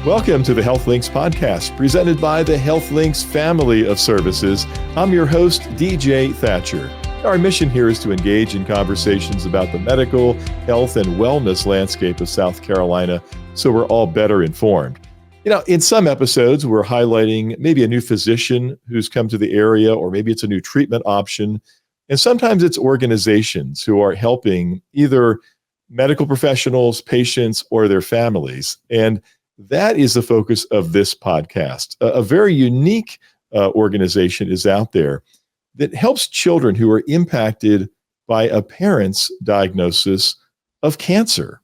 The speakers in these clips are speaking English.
Welcome to the HealthLinks Podcast, presented by the HealthLinks family of services. I'm your host, DJ Thatcher. Our mission here is to engage in conversations about the medical, health, and wellness landscape of South Carolina so we're all better informed. In some episodes, we're highlighting maybe a new physician who's come to the area, or maybe it's a new treatment option. And sometimes it's organizations who are helping either medical professionals, patients, or their families. And that is the focus of this podcast. A very unique organization is out there that helps children who are impacted by a parent's diagnosis of cancer.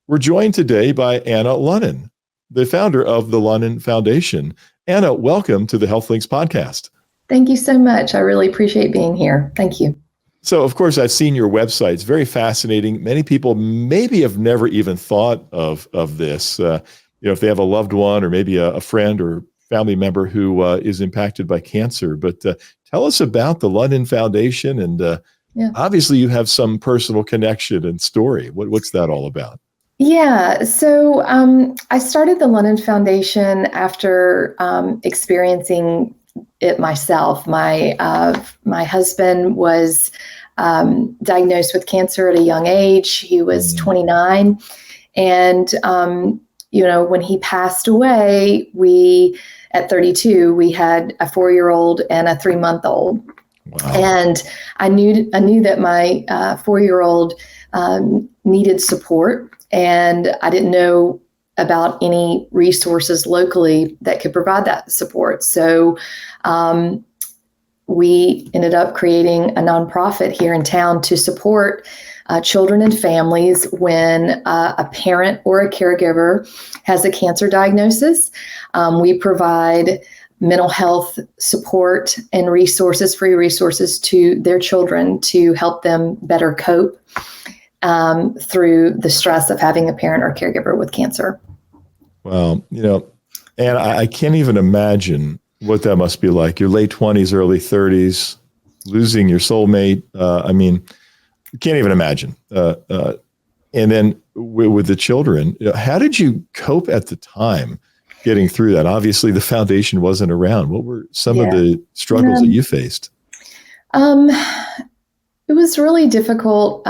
We're joined today by Anna Lonon, the founder of the Lonon Foundation. Anna, welcome to the HealthLinks Podcast. Thank you so much. I really appreciate being here. Thank you. So, of course, I've seen your website. It's very fascinating. Many people maybe have never even thought of this. If they have a loved one or maybe a friend or family member who is impacted by cancer. But tell us about the Lonon Foundation. And obviously, you have some personal connection and story. What's that all about? Yeah, so I started the Lonon Foundation after experiencing it myself. My husband was diagnosed with cancer at a young age. He was 29. And, when he passed away, at 32, we had a 4-year-old and a 3-month-old. Wow. And I knew that my 4-year-old needed support, and I didn't know about any resources locally that could provide that support. So we ended up creating a nonprofit here in town to support children and families when a parent or a caregiver has a cancer diagnosis. We provide mental health support and free resources to their children to help them better cope through the stress of having a parent or caregiver with cancer. Well, and I can't even imagine what that must be like. Your late 20s, early 30s, losing your soulmate. You can't even imagine. And then with the children, how did you cope at the time getting through that? Obviously, the foundation wasn't around. What were some of the struggles that you faced? It was really difficult.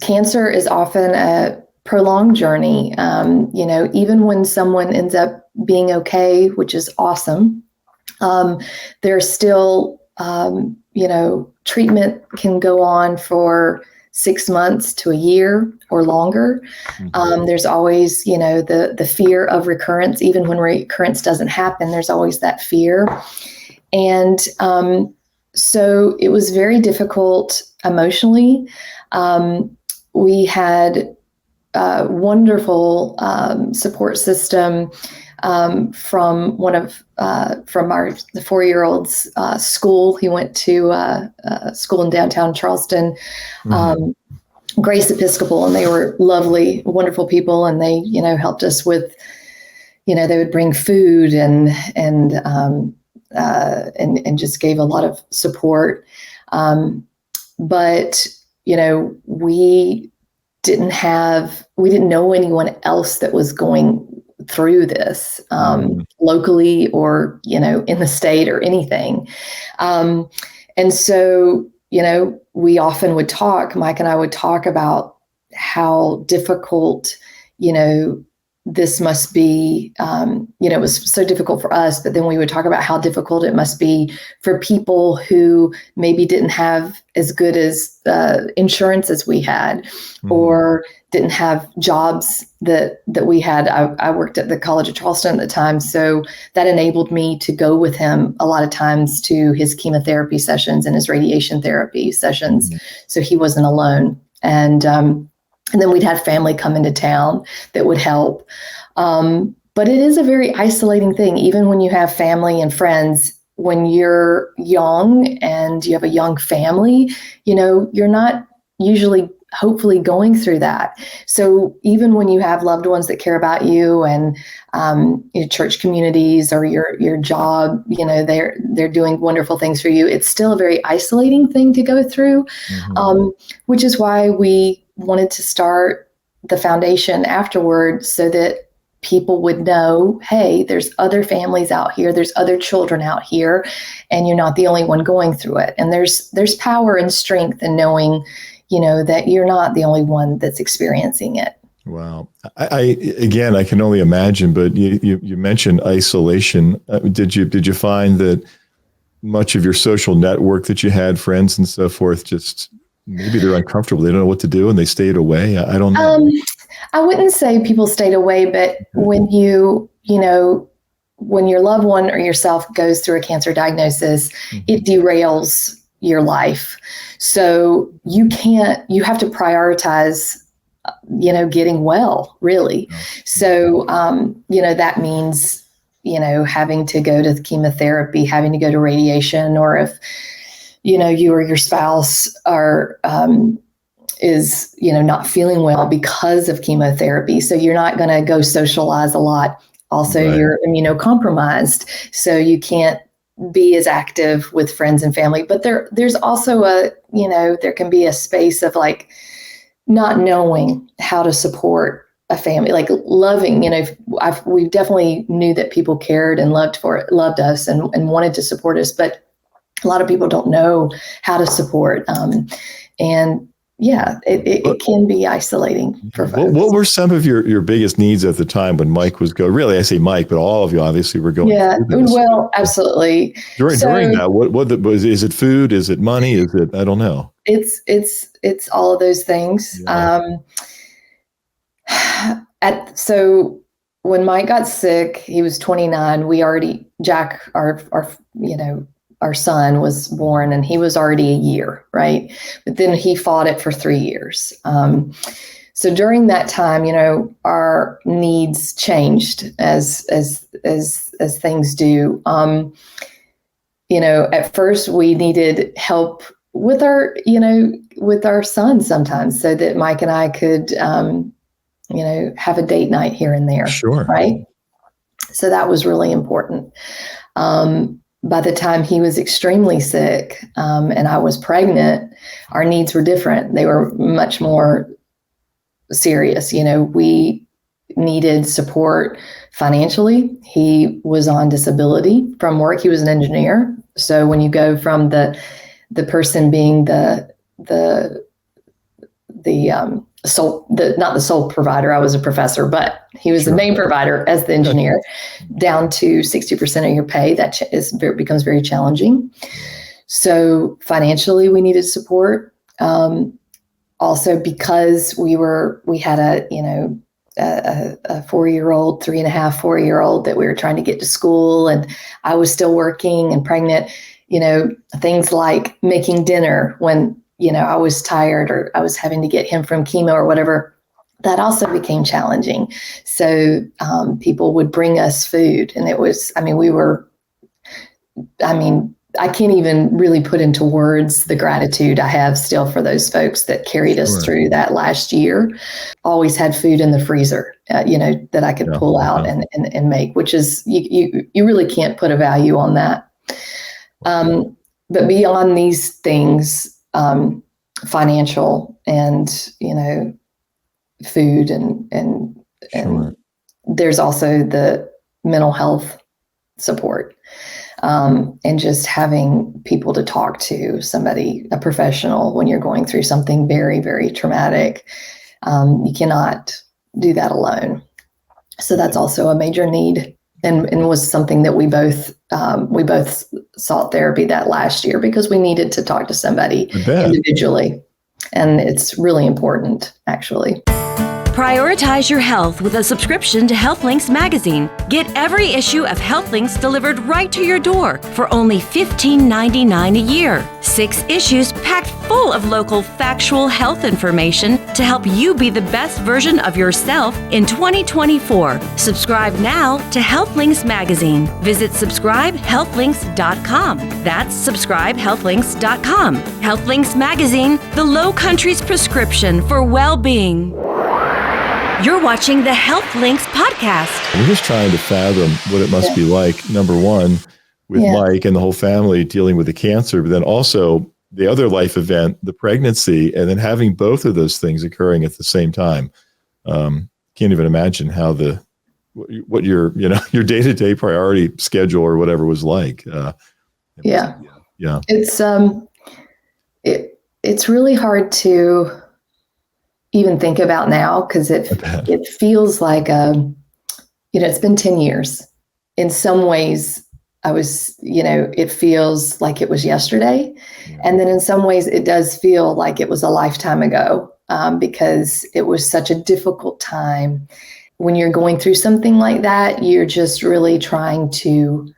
Cancer is often a prolonged journey. Even when someone ends up being okay, which is awesome, there's still, treatment can go on for 6 months to a year or longer. Mm-hmm. There's always, the fear of recurrence. Even when recurrence doesn't happen, there's always that fear. And so it was very difficult emotionally. We had a wonderful support system from the 4-year-old's school. He went to school in downtown Charleston, Grace Episcopal, and they were lovely, wonderful people. And they, helped us with, they would bring food and just gave a lot of support. But we didn't know anyone else that was going through this locally or, in the state or anything. And so, we often would talk, Mike and I would talk about how difficult, this must be, it was so difficult for us, but then we would talk about how difficult it must be for people who maybe didn't have as good as insurance as we had, or didn't have jobs that we had. I worked at the College of Charleston at the time, so that enabled me to go with him a lot of times to his chemotherapy sessions and his radiation therapy sessions, so he wasn't alone. And then we'd have family come into town that would help. But it is a very isolating thing, even when you have family and friends. When you're young and you have a young family, you're not usually, hopefully, going through that. So even when you have loved ones that care about you and your church communities or your job, they're doing wonderful things for you, it's still a very isolating thing to go through, which is why we wanted to start the foundation afterward so that people would know, hey, there's other families out here, there's other children out here, and you're not the only one going through it. And there's power and strength in knowing, that you're not the only one that's experiencing it. Wow. I can only imagine, but you mentioned isolation. Did you find that much of your social network that you had, friends and so forth, just maybe they're uncomfortable, they don't know what to do and they stayed away? I don't know. I wouldn't say people stayed away, but when when your loved one or yourself goes through a cancer diagnosis, it derails your life. So you have to prioritize, getting well, really. So, that means, having to go to chemotherapy, having to go to radiation, or if, you or your spouse are, is, not feeling well because of chemotherapy. So you're not going to go socialize a lot. Also, right. You're immunocompromised, so you can't be as active with friends and family. But there's also there can be a space of like not knowing how to support a family, like loving, we definitely knew that people cared and loved us and wanted to support us, but a lot of people don't know how to support. And yeah, it can be isolating for folks. What were some of your biggest needs at the time when Mike was going? Really, I say Mike, but all of you obviously were going. Yeah, well, absolutely. During that, what was? Is it food? Is it money? Is it? I don't know. It's all of those things. Yeah. So when Mike got sick, he was 29. Jack, our son was born, and he was already a year, right? But then he fought it for 3 years. So during that time, our needs changed as things do. At first we needed help with our son sometimes, so that Mike and I could, have a date night here and there. Sure. Right. So that was really important. By the time he was extremely sick, and I was pregnant, our needs were different. They were much more serious. We needed support financially. He was on disability from work. He was an engineer. So when you go from the person being not the sole provider, I was a professor, but he was the main provider as the engineer, down to 60% of your pay, that becomes very challenging. So financially, we needed support. Also, because we had a 4-year-old, 4-year-old that we were trying to get to school, and I was still working and pregnant. Things like making dinner when I was tired, or I was having to get him from chemo or whatever, that also became challenging. So people would bring us food, and it was, I can't even really put into words the gratitude I have still for those folks that carried us through that last year. Always had food in the freezer, that I could pull out and make, which is, you really can't put a value on that. But beyond these things, financial and, food and there's also the mental health support, and just having people to talk to, a professional, when you're going through something very, very traumatic. You cannot do that alone. So that's also a major need, and was something that we both sought therapy that last year, because we needed to talk to somebody individually. And it's really important, actually. Prioritize your health with a subscription to HealthLinks magazine. Get every issue of HealthLinks delivered right to your door for only $15.99 a year. 6 issues packed full of local factual health information to help you be the best version of yourself in 2024. Subscribe now to HealthLinks magazine. Visit subscribehealthlinks.com. That's subscribehealthlinks.com. HealthLinks magazine, the Low Country's prescription for well-being. You're watching the HealthLinks Podcast. We're just trying to fathom what it must be like, number one, with Mike and the whole family dealing with the cancer, but then also the other life event, the pregnancy, and then having both of those things occurring at the same time. Can't even imagine how what your your day-to-day priority schedule or whatever was like. Yeah. Yeah. It's really hard to even think about now, because it feels like it's been 10 years. In some ways, it feels like it was yesterday. Yeah. And then in some ways it does feel like it was a lifetime ago, because it was such a difficult time. When you're going through something like that, you're just really trying to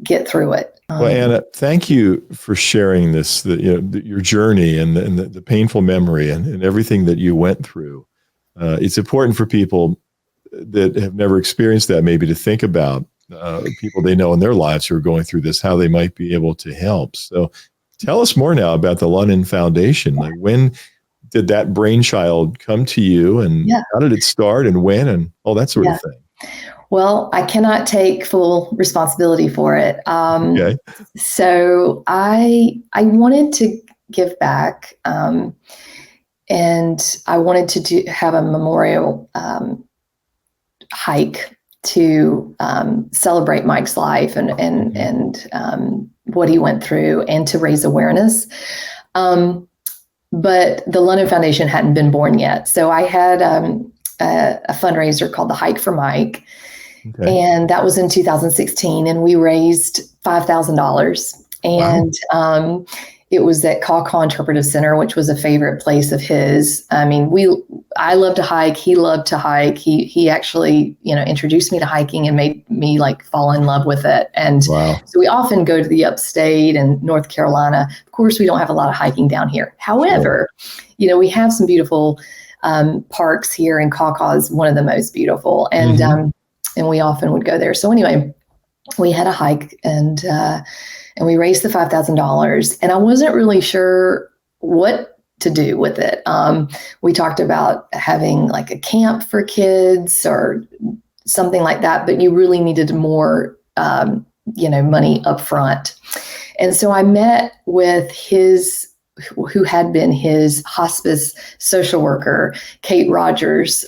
get through it. Well, Anna, thank you for sharing this, your journey and the painful memory and everything that you went through. It's important for people that have never experienced that maybe to think about people they know in their lives who are going through this, how they might be able to help. So tell us more now about the Lonon Foundation. Like, when did that brainchild come to you, and how did it start, and when, and all that sort of thing? Well, I cannot take full responsibility for it. Okay. So I wanted to give back, and I wanted to have a memorial hike to celebrate Mike's life and what he went through, and to raise awareness. But the Lonon Foundation hadn't been born yet. So I had a fundraiser called the Hike for Mike. Okay. And that was in 2016, and we raised $5,000. And it was at Caw Interpretive Center, which was a favorite place of his. I mean, I love to hike. He loved to hike. He actually, introduced me to hiking and made me fall in love with it. And so we often go to the upstate and North Carolina. Of course, we don't have a lot of hiking down here. However, we have some beautiful parks here, and Caw is one of the most beautiful. And and we often would go there. So anyway, we had a hike, and we raised the $5,000, and I wasn't really sure what to do with it. We talked about having a camp for kids or something like that, but you really needed more, money up front. And so I met with who had been his hospice social worker, Kate Rogers.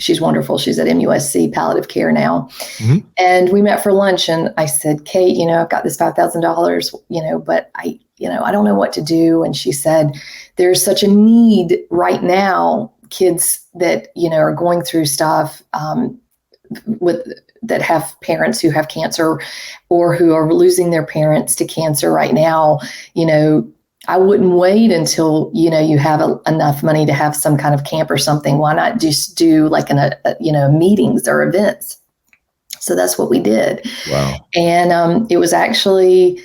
She's wonderful. She's at MUSC Palliative Care now. Mm-hmm. And we met for lunch, and I said, Kate, I've got this $5,000, but I don't know what to do. And she said, there's such a need right now, kids that, are going through stuff that have parents who have cancer, or who are losing their parents to cancer right now. I wouldn't wait until, you have enough money to have some kind of camp or something. Why not just do meetings or events? So that's what we did. Wow. And it was actually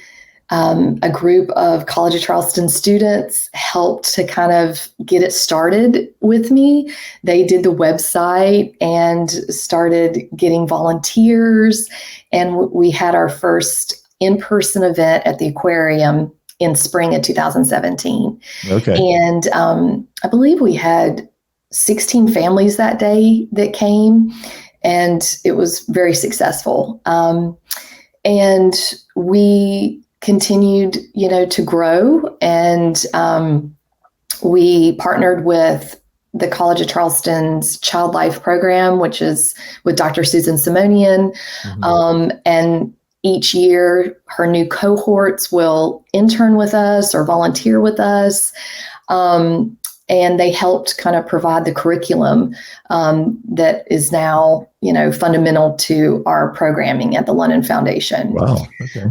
a group of College of Charleston students helped to kind of get it started with me. They did the website and started getting volunteers. And we had our first in-person event at the aquarium in spring of 2017. Okay. And I believe we had 16 families that day that came, and it was very successful. And we continued, to grow, and we partnered with the College of Charleston's Child Life program, which is with Dr. Susan Simonian. Mm-hmm. And each year, her new cohorts will intern with us or volunteer with us. And they helped kind of provide the curriculum that is now, fundamental to our programming at the Lonon Foundation. Wow. Okay.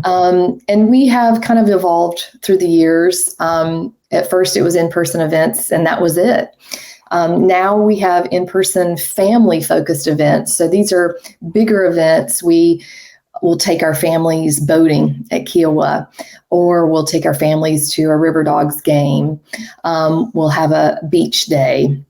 And we have kind of evolved through the years. At first, it was in-person events, and that was it. Now we have in-person family-focused events. So these are bigger events. We'll take our families boating at Kiowa, or we'll take our families to a River Dogs game. We'll have a beach day,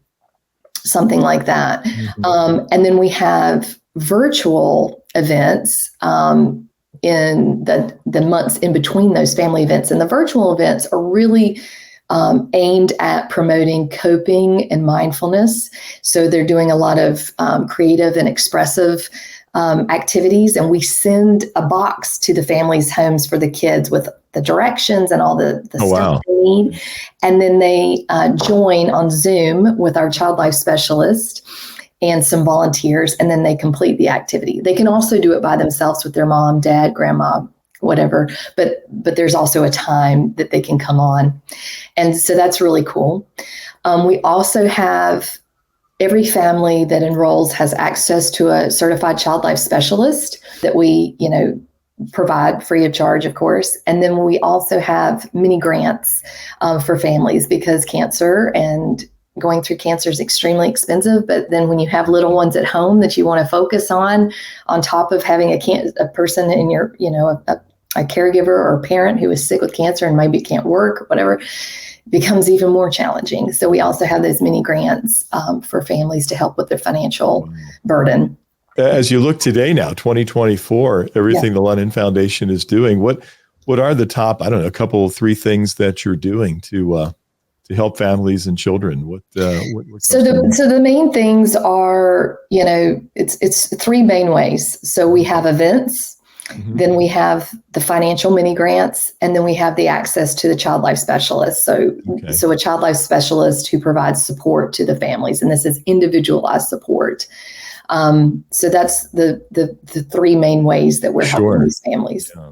something like that. Mm-hmm. And then we have virtual events in the months in between those family events. And the virtual events are really aimed at promoting coping and mindfulness. So they're doing a lot of creative and expressive activities, and we send a box to the families' homes for the kids with the directions and all the stuff they need. And then they join on Zoom with our child life specialist and some volunteers, and then they complete the activity. They can also do it by themselves with their mom, dad, grandma, whatever, but there's also a time that they can come on. And so that's really cool. We also have every family that enrolls has access to a certified child life specialist that we, provide free of charge, of course. And then we also have many grants for families, because cancer and going through cancer is extremely expensive. But then when you have little ones at home that you want to focus on top of having a person in your, a caregiver or a parent who is sick with cancer and maybe can't work or whatever, becomes even more challenging. So we also have those mini grants for families to help with their financial burden. As you look today now, 2024, everything the Lonon Foundation is doing, what are the top, a couple, 3 things that you're doing to help families and children? So the main things are, it's 3 main ways. So we have events. Mm-hmm. Then we have the financial mini grants, and then we have the access to the child life specialist. So a child life specialist who provides support to the families, and this is individualized support. So that's the 3 main ways that we're helping these families. Yeah.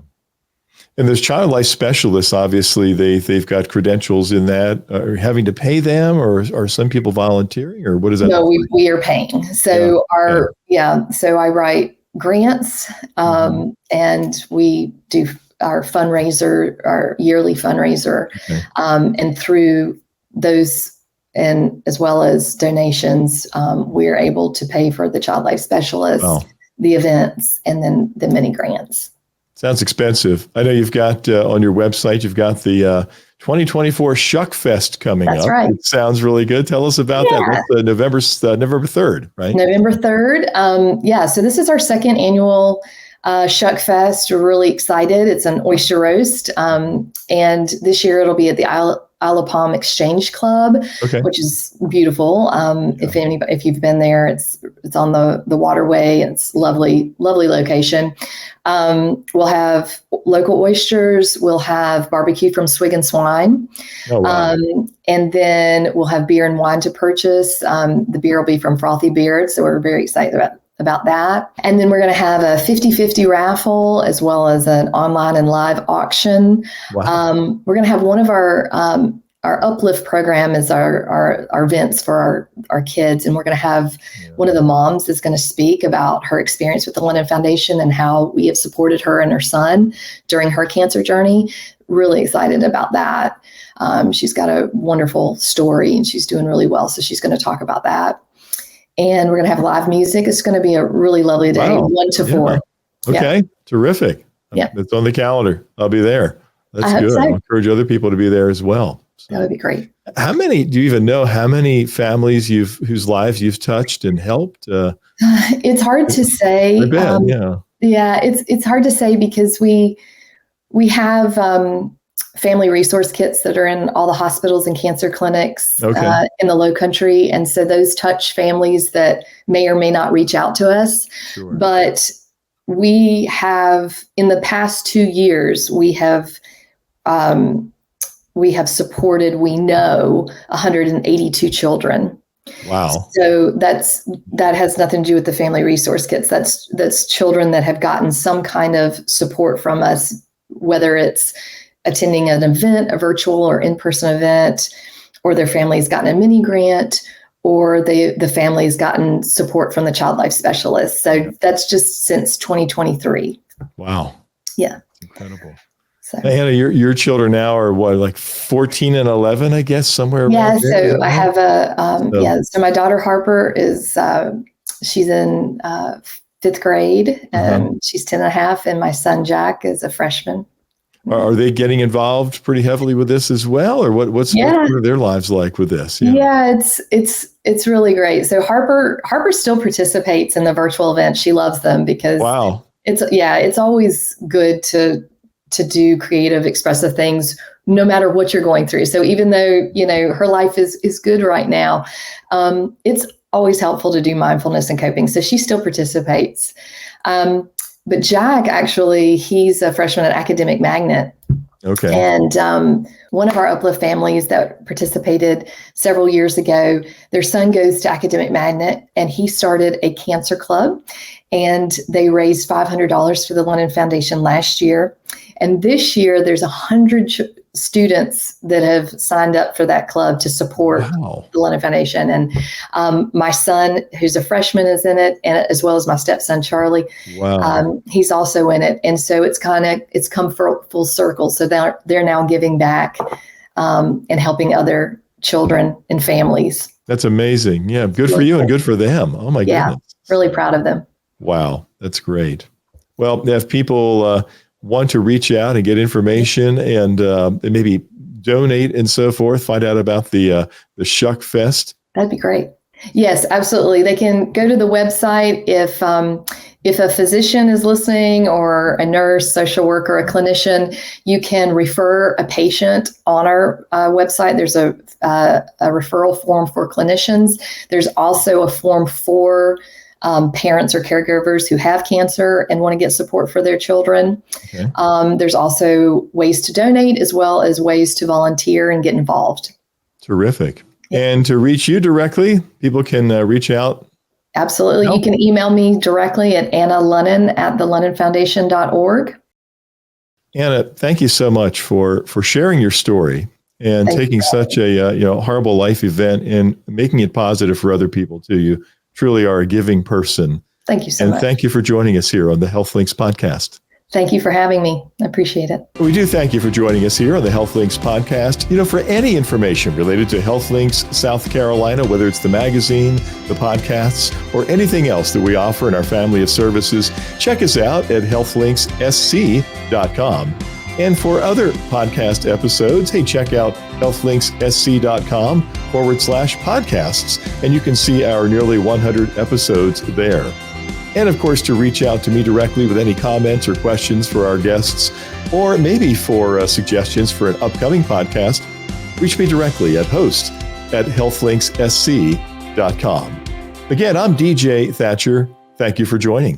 And those child life specialists, obviously, they've got credentials in that. Are having to pay them, or are some people volunteering, or what is that? No, we are paying. So so I write grants, and we do our fundraiser, our yearly fundraiser, and through those, and as well as donations, we're able to pay for the child life specialist, the events, and then the mini grants. Sounds expensive. I know you've got on your website, you've got the 2024 Shuck Fest coming up. That's right. It sounds really good. Tell us about that. That's November 3rd, right? November 3rd. So this is our second annual Shuck Fest. We're really excited. It's an oyster roast. And this year it'll be at the Isle of Palm Exchange Club, which is beautiful. If you've been there, it's on the waterway. It's lovely location. We'll have local oysters. We'll have barbecue from Swig and Swine. Oh, wow. And then we'll have beer and wine to purchase. The beer will be from Frothy Beard, so we're very excited about that. And then we're going to have a 50-50 raffle, as well as an online and live auction. Wow. We're going to have one of our uplift program is our events for our kids. And we're going to have one of the moms is going to speak about her experience with the Lonon Foundation and how we have supported her and her son during her cancer journey. Really excited about that. She's got a wonderful story and she's doing really well. So she's going to talk about that. And we're going to have live music. It's going to be a really lovely day, 1 to 4. Okay, terrific. Yeah. It's on the calendar. I'll be there. That's good. So. I'll encourage other people to be there as well. So, that would be great. Do you even know how many families whose lives you've touched and helped? It's hard to say. I bet, it's hard to say because we have family resource kits that are in all the hospitals and cancer clinics in the Low Country. And so those touch families that may or may not reach out to us. Sure. But we have, in the past 2 years, we have supported, 182 children. Wow. So that has nothing to do with the family resource kits. That's children that have gotten some kind of support from us, whether it's attending an event, a virtual or in-person event, or their family's gotten a mini grant, or the family's gotten support from the child life specialist. So that's just since 2023. Wow. Yeah. Incredible. So, hey, Hannah, your children now are what, like 14 and 11, I guess, somewhere. Yeah. So I have so my daughter Harper is, she's in 5th grade and she's 10 and a half. And my son Jack is a freshman. Are they getting involved pretty heavily with this as well? Or what's their lives like with this? Yeah, it's really great. So Harper still participates in the virtual events. She loves them because it's always good to do creative, expressive things, no matter what you're going through. So even though, her life is good right now, it's always helpful to do mindfulness and coping. So she still participates. But Jack, actually, he's a freshman at Academic Magnet. Okay. And one of our Uplift families that participated several years ago, their son goes to Academic Magnet, and he started a cancer club, and they raised $500 for the Lonon Foundation last year. And this year, there's 100 students that have signed up for that club to support the Lonon Foundation. And my son, who's a freshman, is in it, and as well as my stepson, Charlie. Wow. He's also in it. And so it's come full circle. So they're now giving back and helping other children and families. That's amazing. Yeah. Good for you and good for them. Oh my goodness. Really proud of them. Wow. That's great. Well, if people want to reach out and get information and maybe donate and so forth, find out about the Shuck Fest. That'd be great. Yes, absolutely. They can go to the website if a physician is listening, or a nurse, social worker, a clinician. You can refer a patient on our website. There's a referral form for clinicians. There's also a form for parents or caregivers who have cancer and want to get support for their children. Okay. There's also ways to donate, as well as ways to volunteer and get involved. Terrific. Yeah. And to reach you directly, people can reach out. Absolutely. You can email me directly at annalonon@thelononfoundation.org. Anna, thank you so much for sharing your story and taking such a horrible life event and making it positive for other people too. You truly are a giving person. Thank you so much. And thank you for joining us here on the HealthLinks Podcast. Thank you for having me. I appreciate it. We do thank you for joining us here on the HealthLinks Podcast. For any information related to HealthLinks South Carolina, whether it's the magazine, the podcasts, or anything else that we offer in our family of services, check us out at healthlinkssc.com. And for other podcast episodes, check out healthlinkssc.com/podcasts, and you can see our nearly 100 episodes there. And of course, to reach out to me directly with any comments or questions for our guests, or maybe for suggestions for an upcoming podcast, reach me directly at host@healthlinkssc.com. Again, I'm DJ Thatcher. Thank you for joining.